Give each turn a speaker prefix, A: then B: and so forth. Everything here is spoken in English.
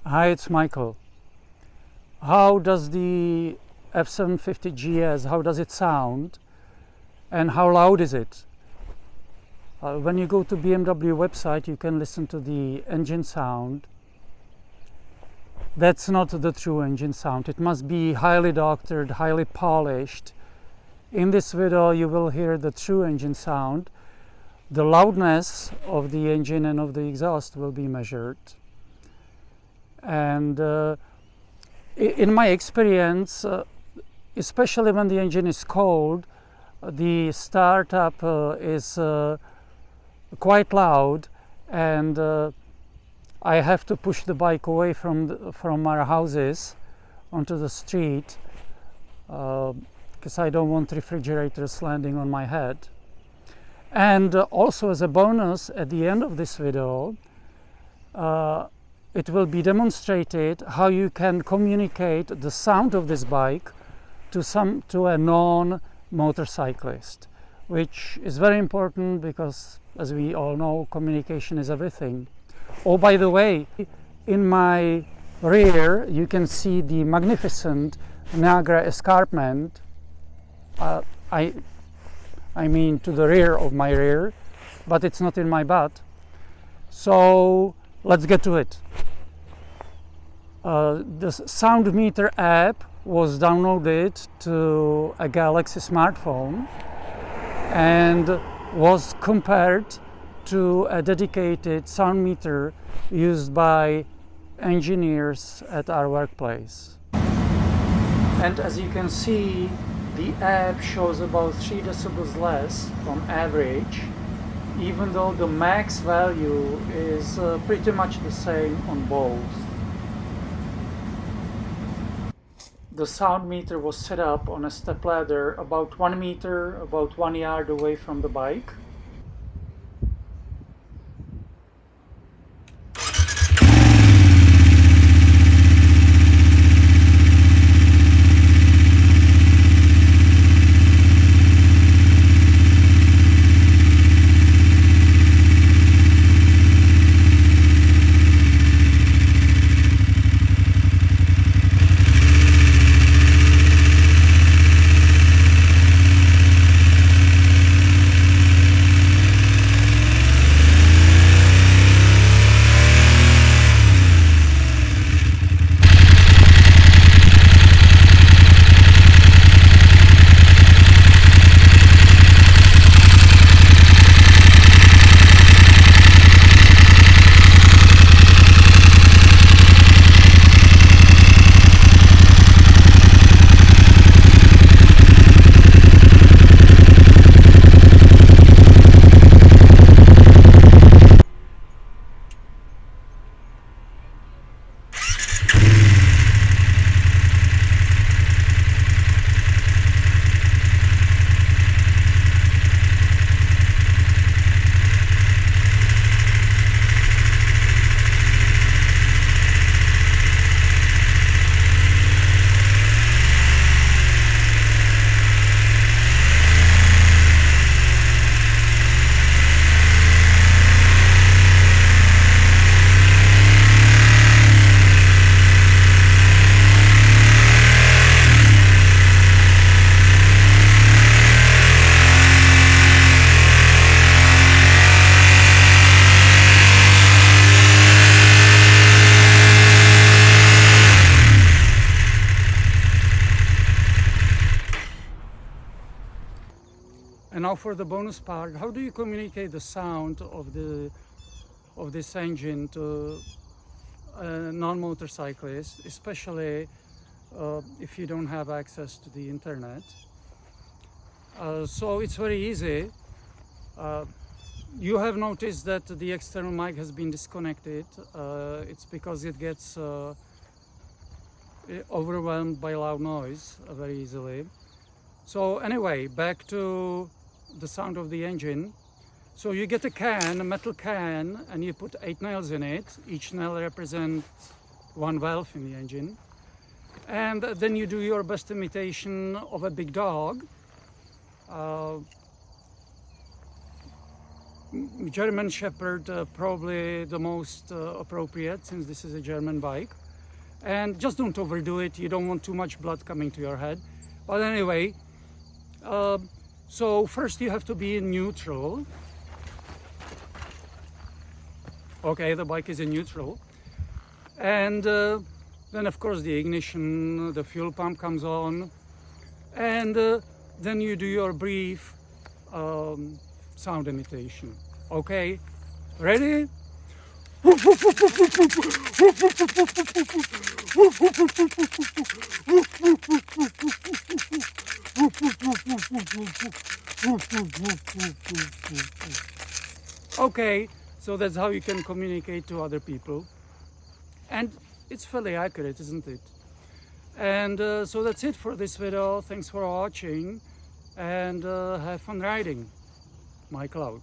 A: Hi, it's Michael. How does the F750GS, how does it sound and how loud is it? When you go to BMW website, you can listen to the engine sound. That's not the true engine sound. It must be highly doctored, highly polished. In this video, you will hear the true engine sound. The loudness of the engine and of the exhaust will be measured. And in my experience, especially when the engine is cold, the startup is quite loud, and I have to push the bike away from our houses onto the street because I don't want refrigerators landing on my head. And also, as a bonus, at the end of this video, it will be demonstrated how you can communicate the sound of this bike to a non-motorcyclist, which is very important because, as we all know, communication is everything. Oh, by the way, in my rear you can see the magnificent Niagara escarpment. I mean to the rear of my rear, but it's not in my butt. So let's get to it. The sound meter app was downloaded to a Galaxy smartphone and was compared to a dedicated sound meter used by engineers at our workplace. And as you can see, the app shows about 3 decibels less on average, even though the max value is pretty much the same on both. The sound meter was set up on a stepladder about 1 meter, about 1 yard away from the bike. And now for the bonus part, how do you communicate the sound of this engine to a non-motorcyclist, especially if you don't have access to the internet? So it's very easy. You have noticed that the external mic has been disconnected. It's because it gets overwhelmed by loud noise very easily. So anyway, back to the sound of the engine. So you get a metal can, and you put 8 nails in it. Each nail represents 1 valve in the engine. And then you do your best imitation of a big dog. German Shepherd, probably the most appropriate, since this is a German bike. And just don't overdo it. You don't want too much blood coming to your head. But anyway, so first you have to be in neutral. Okay, the bike is in neutral. And then of course the ignition, the fuel pump comes on. And then you do your brief sound imitation. Okay, ready? Okay, so that's how you can communicate to other people. And it's fairly accurate, isn't it? And so that's it for this video. Thanks for watching, and have fun riding. My Cloud.